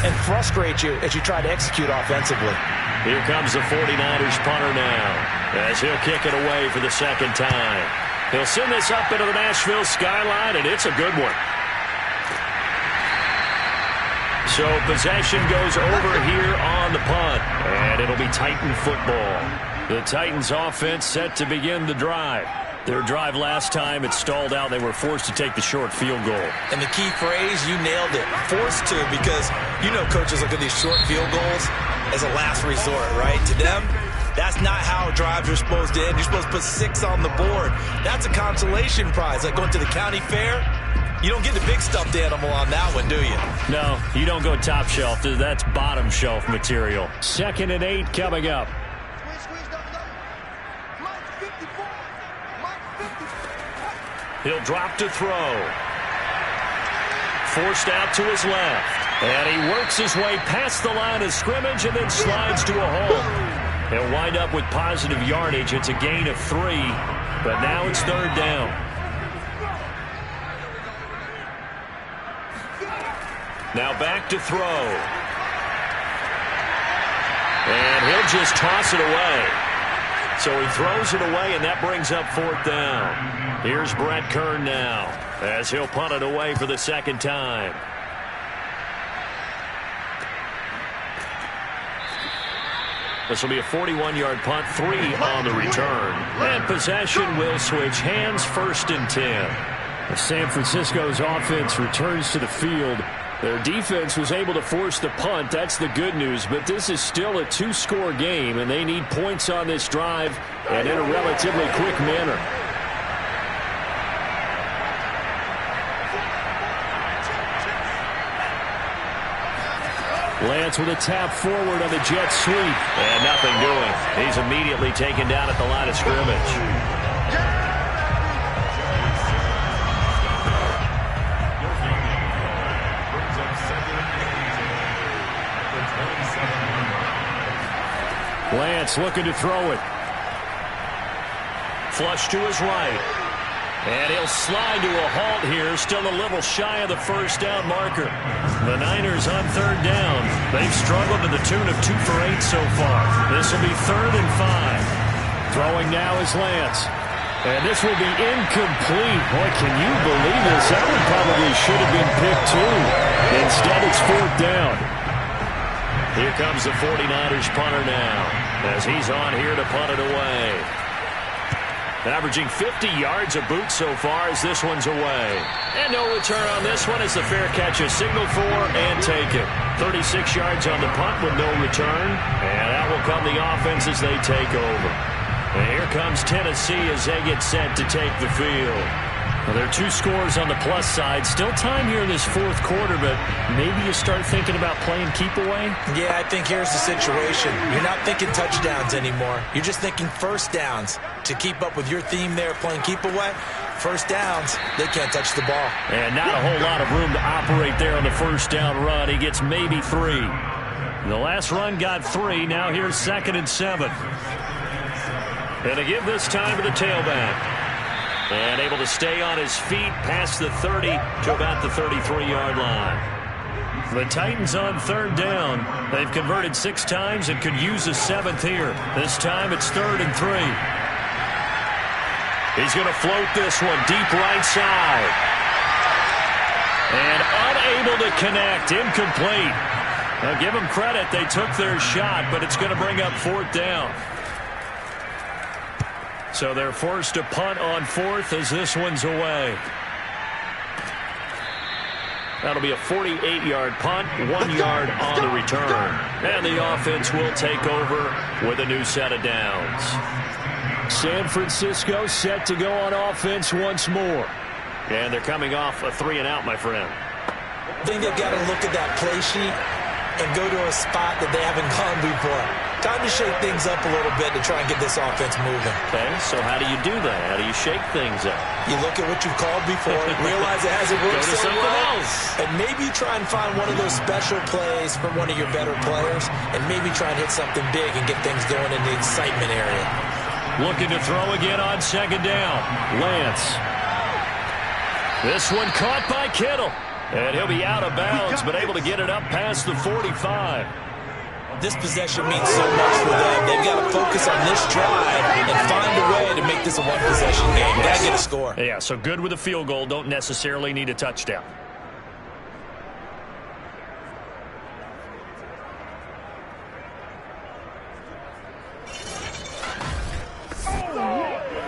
and frustrate you as you try to execute offensively. Here comes the 49ers punter now, as he'll kick it away for the 2nd time. He'll send this up into the Nashville skyline, and it's a good one. So possession goes over here on the punt, and it'll be Titan football. The Titans offense set to begin the drive. Their drive last time, it stalled out. They were forced to take the short field goal. And the key phrase, you nailed it, forced to, because you know coaches look at these short field goals as a last resort, right? To them, that's not how drives are supposed to end. You're supposed to put 6 on the board. That's a consolation prize, like going to the county fair. You don't get the big stuffed animal on that one, do you? No, you don't go top shelf. That's bottom shelf material. 2nd and 8 coming up. He'll drop to throw. Forced out to his left. And he works his way past the line of scrimmage and then slides to a hole. He'll wind up with positive yardage. It's a gain of 3, but now it's 3rd down. Now back to throw. And he'll just toss it away. So he throws it away, and that brings up 4th down. Here's Brett Kern now, as he'll punt it away for the 2nd time. This will be a 41-yard punt, 3 on the return. And possession will switch hands, 1st and 10. San Francisco's offense returns to the field. Their defense was able to force the punt. That's the good news. But this is still a 2-score game, and they need points on this drive and in a relatively quick manner. Lance with a tap forward on the jet sweep. And nothing doing. He's immediately taken down at the line of scrimmage. Lance looking to throw it. Flush to his right. And he'll slide to a halt here, still a little shy of the 1st down marker. The Niners on 3rd down. They've struggled to the tune of 2 for 8 so far. This will be 3rd and 5. Throwing now is Lance. And this will be incomplete. Boy, can you believe this? That one probably should have been picked too. Instead, it's 4th down. Here comes the 49ers punter now, as he's on here to punt it away. Averaging 50 yards a boot so far as this one's away. And no return on this one as the fair catch is signaled for and taken. 36 yards on the punt with no return. And that will come the offense as they take over. And here comes Tennessee as they get set to take the field. Well, there are 2 scores on the plus side. Still time here in this 4th quarter, but maybe you start thinking about playing keep away? Yeah, I think here's the situation. You're not thinking touchdowns anymore. You're just thinking 1st downs. To keep up with your theme there, playing keep away, 1st downs, they can't touch the ball. And not a whole lot of room to operate there on the 1st down run. He gets maybe 3. The last run got 3. Now here's 2nd and 7. And to give this time to the tailback. And able to stay on his feet past the 30 to about the 33-yard line. The Titans on 3rd down. They've converted 6 times and could use a 7th here. This time it's 3rd and 3. He's going to float this one deep right side. And unable to connect. Incomplete. Now give them credit. They took their shot, but it's going to bring up 4th down. So they're forced to punt on 4th as this one's away. That'll be a 48-yard punt, 1 yard on the return. And the offense will take over with a new set of downs. San Francisco set to go on offense once more. And they're coming off a 3-and-out, my friend. I think they've got to look at that play sheet and go to a spot that they haven't gone before. Time to shake things up a little bit to try and get this offense moving. Okay, so how do you do that? How do you shake things up? You look at what you've called before, realize it hasn't worked so well, else. and maybe try and find one of those special plays from one of your better players, and maybe try and hit something big and get things going in the excitement area. Looking to throw again on second down. Lance. This one caught by Kittle. And he'll be out of bounds, but able to get it up past the 45. This possession means so much for them. They've got to focus on this drive and find a way to make this a one-possession game. Got to get a score. Yeah, so good with a field goal. Don't necessarily need a touchdown.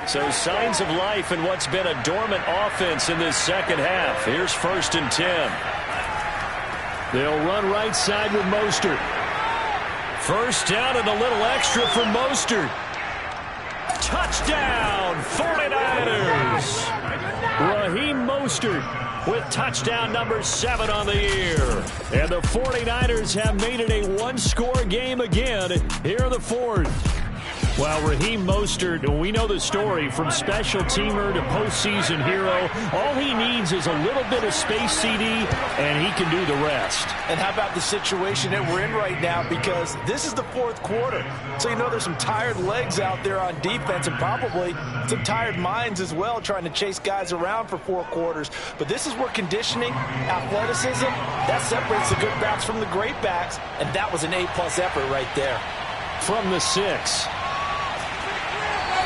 So signs of life in what's been a dormant offense in this second half. Here's 1st and 10. They'll run right side with Mostert. First down and a little extra for Mostert. Touchdown, 49ers. Raheem Mostert with touchdown number 7 on the year. And the 49ers have made it a one-score game again here in the 4th. Well, Raheem Mostert, we know the story, from special teamer to postseason hero. All he needs is a little bit of space, CD, and he can do the rest. And how about the situation that we're in right now? Because this is the 4th quarter. So you know there's some tired legs out there on defense and probably some tired minds as well trying to chase guys around for 4 quarters. But this is where conditioning, athleticism, that separates the good backs from the great backs. And that was an A-plus effort right there. From the 6.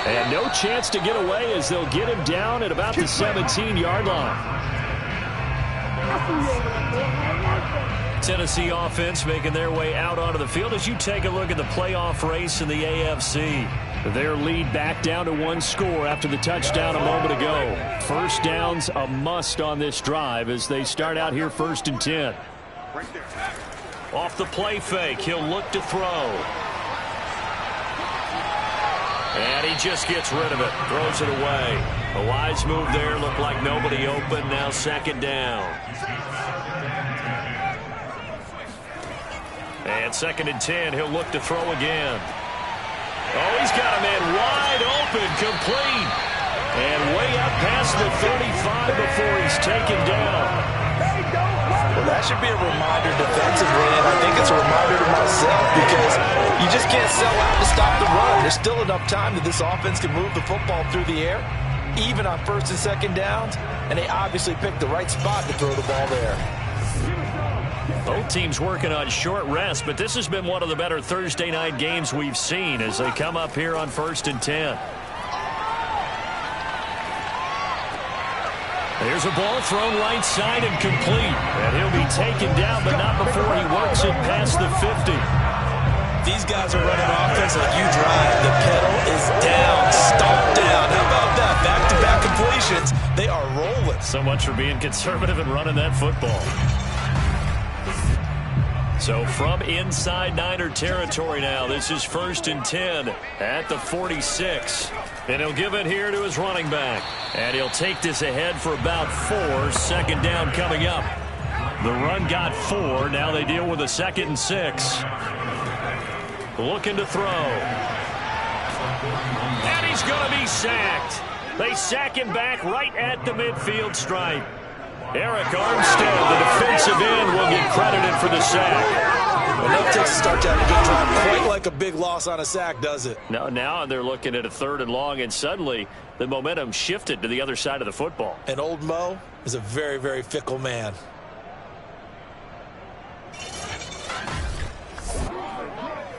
And no chance to get away as they'll get him down at about the 17-yard line. Tennessee offense making their way out onto the field as you take a look at the playoff race in the AFC. Their lead back down to 1 score after the touchdown a moment ago. First down's a must on this drive as they start out here 1st and 10. Off the play fake, he'll look to throw. And he just gets rid of it, throws it away. A wise move there, looked like nobody open, now 2nd down. And 2nd and 10, he'll look to throw again. Oh, he's got a man wide open, complete. And way up past the 35 before he's taken down. Well, that should be a reminder defensively, and I think it's a reminder to myself because you just can't sell out to stop the run. There's still enough time that this offense can move the football through the air, even on 1st and 2nd downs, and they obviously picked the right spot to throw the ball there. Both teams working on short rest, but this has been one of the better Thursday night games we've seen as they come up here on 1st and 10. There's a ball thrown right side and complete. And he'll be taken down, but not before he works it past the 50. These guys are running offense like you drive. The pedal is down, stomped down. How about that? Back-to-back completions. They are rolling. So much for being conservative and running that football. So from inside Niner territory now, this is 1st and 10 at the 46. And he'll give it here to his running back. And he'll take this ahead for about 4. 2nd down coming up. The run got 4. Now they deal with a 2nd and 6. Looking to throw. And he's going to be sacked. They sack him back right at the midfield stripe. Eric Armstead, the defensive end, will get credited for the sack. Well, that takes a start down a good drive. Quite like a big loss on a sack, does it? Now they're looking at a 3rd and long, and suddenly the momentum shifted to the other side of the football. And old Mo is a very, very fickle man.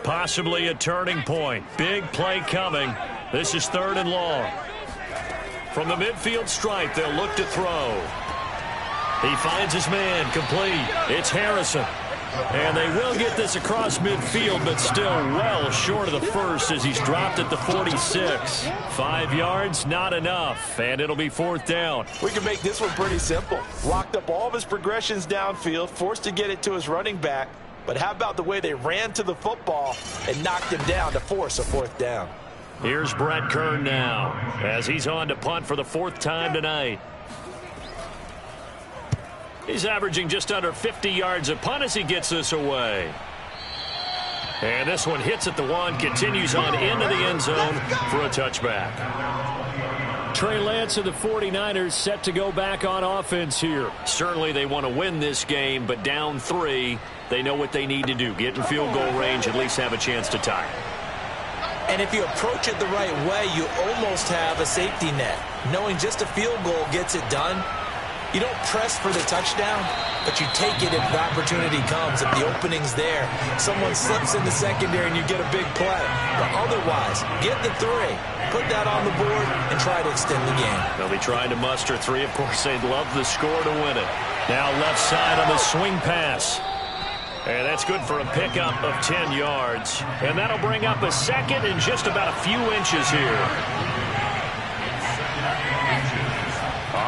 Possibly a turning point. Big play coming. This is 3rd and long. From the midfield stripe, they'll look to throw. He finds his man, complete. It's Harrison. And they will get this across midfield, but still well short of the first as he's dropped at the 46. 5 yards, not enough, and it'll be 4th down. We can make this one pretty simple. Locked up all of his progressions downfield, forced to get it to his running back. But how about the way they ran to the football and knocked him down to force a 4th down? Here's Brett Kern now as he's on to punt for the 4th time tonight. He's averaging just under 50 yards a punt as he gets this away. And this one hits at the 1, continues on into the end zone for a touchback. Trey Lance and the 49ers set to go back on offense here. Certainly they want to win this game, but down 3, they know what they need to do. Get in field goal range, at least have a chance to tie. And if you approach it the right way, you almost have a safety net. Knowing just a field goal gets it done. You don't press for the touchdown, but you take it if the opportunity comes. If the opening's there, someone slips in the secondary and you get a big play. But otherwise, get the 3, put that on the board, and try to extend the game. They'll be trying to muster 3. Of course, they'd love the score to win it. Now left side on the swing pass. And that's good for a pickup of 10 yards. And that'll bring up a second and just about a few inches here.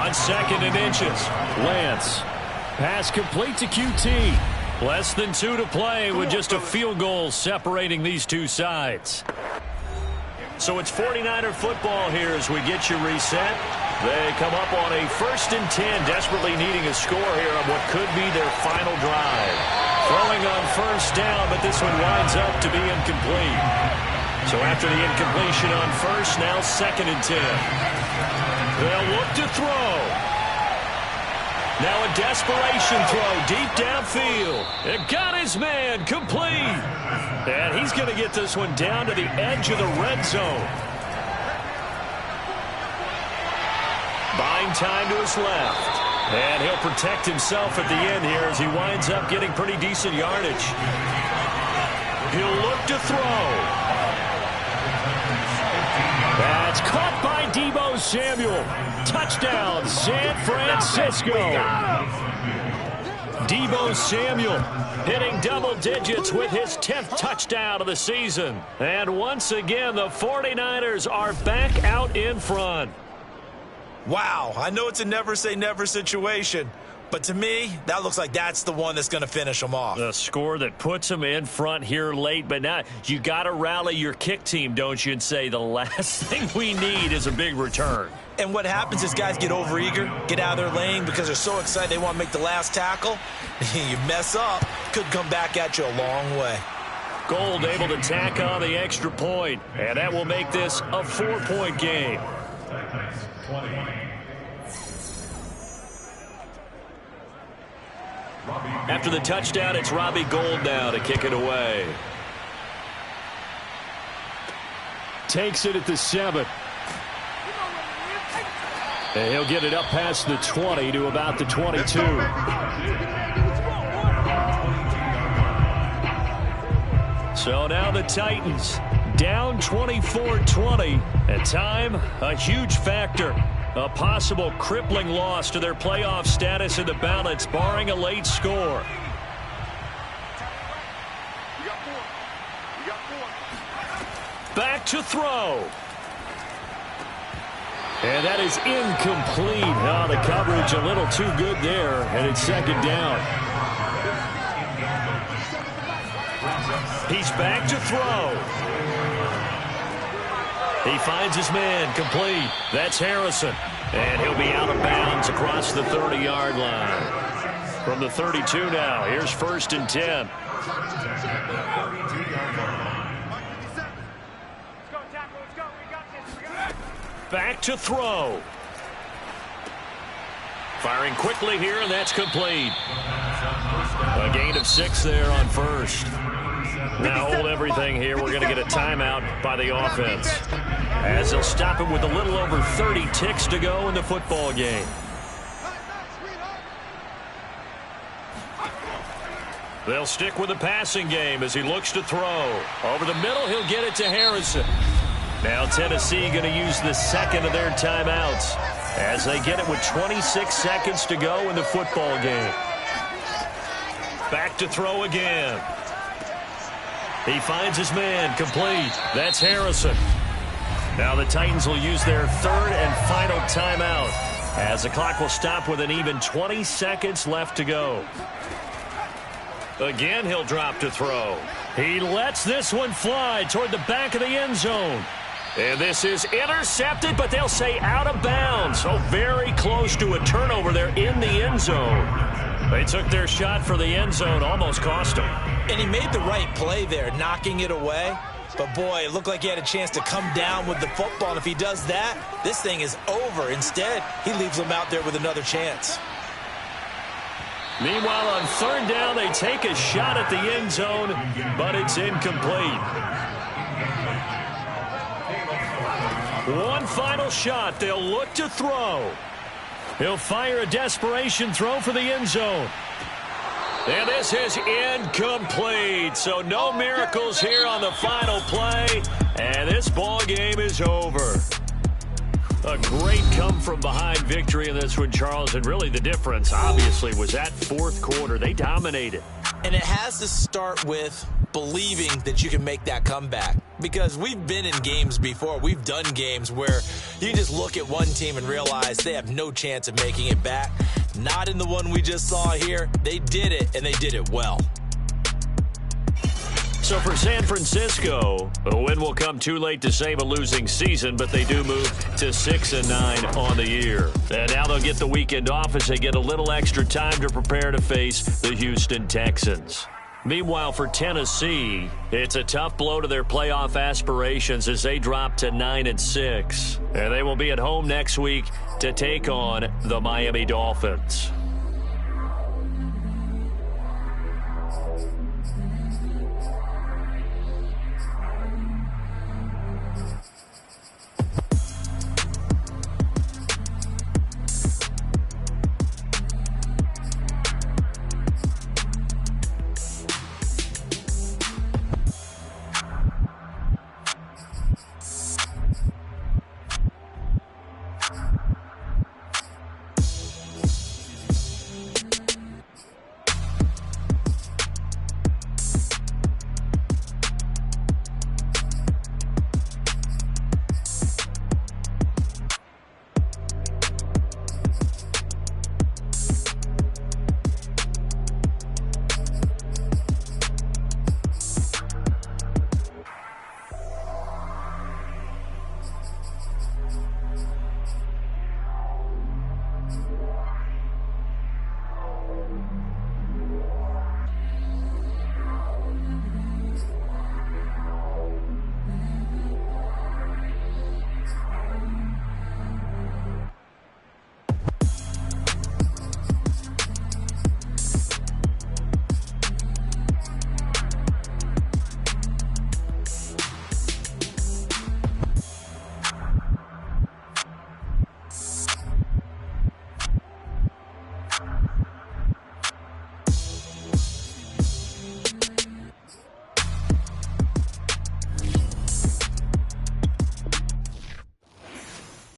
On 2nd and inches, Lance. Pass complete to QT. Less than 2 to play with just a field goal separating these two sides. So it's 49er football here as we get you reset. They come up on a 1st and 10, desperately needing a score here on what could be their final drive. Throwing on 1st down, but this one winds up to be incomplete. So after the incompletion on 1st, now 2nd and 10. They'll look to throw. Now a desperation throw deep downfield. It got his man complete. And he's going to get this one down to the edge of the red zone. Buying time to his left. And he'll protect himself at the end here as he winds up getting pretty decent yardage. He'll look to throw. That's caught by Deebo Samuel. Touchdown, San Francisco. Deebo Samuel hitting double digits with his 10th touchdown of the season. And once again, the 49ers are back out in front. Wow, I know it's a never-say-never situation, but to me, that looks like that's the one that's going to finish them off. The score that puts them in front here late, but now you got to rally your kick team, don't you, and say the last thing we need is a big return. And what happens is guys get overeager, get out of their lane because they're so excited they want to make the last tackle. You mess up, could come back at you a long way. Gold able to tack on the extra point, and that will make this a 4-point game. After the touchdown, it's Robbie Gould now to kick it away. Takes it at the 7. And he'll get it up past the 20 to about the 22. So now the Titans down 24-20. At time, a huge factor. A possible crippling loss to their playoff status in the balance, barring a late score. Back to throw. And that is incomplete. Oh, the coverage a little too good there, and it's 2nd down. He's back to throw. He finds his man complete. That's Harrison. And he'll be out of bounds across the 30-yard line. From the 32 now, here's 1st and 10. Back to throw. Firing quickly here, and that's complete. A gain of 6 there on 1st. Now hold everything here. We're going to get a timeout by the offense, as they'll stop it with a little over 30 ticks to go in the football game. They'll stick with the passing game as he looks to throw. Over the middle, he'll get it to Harrison. Now Tennessee going to use the 2nd of their timeouts as they get it with 26 seconds to go in the football game. Back to throw again. He finds his man complete. That's Harrison. Now the Titans will use their 3rd and final timeout as the clock will stop with an even 20 seconds left to go. Again, he'll drop to throw. He lets this one fly toward the back of the end zone. And this is intercepted, but they'll say out of bounds. So very close to a turnover there in the end zone. They took their shot for the end zone, almost cost them. And he made the right play there, knocking it away. But, boy, it looked like he had a chance to come down with the football. And if he does that, this thing is over. Instead, he leaves him out there with another chance. Meanwhile, on third down, they take a shot at the end zone, but it's incomplete. One final shot. They'll look to throw. He'll fire a desperation throw for the end zone. And this is incomplete. So no miracles here on the final play. And this ball game is over. A great come-from-behind victory in this one, Charles. And really the difference, obviously, was that fourth quarter. They dominated. And it has to start with believing that you can make that comeback. Because we've been in games before. We've done games where you just look at one team and realize they have no chance of making it back. Not in the one we just saw here. They did it, and they did it well. So for San Francisco, a win will come too late to save a losing season, but they do move to 6-9 on the year. And now they'll get the weekend off as they get a little extra time to prepare to face the Houston Texans. Meanwhile, for Tennessee, it's a tough blow to their playoff aspirations as they drop to 9-6. And they will be at home next week to take on the Miami Dolphins.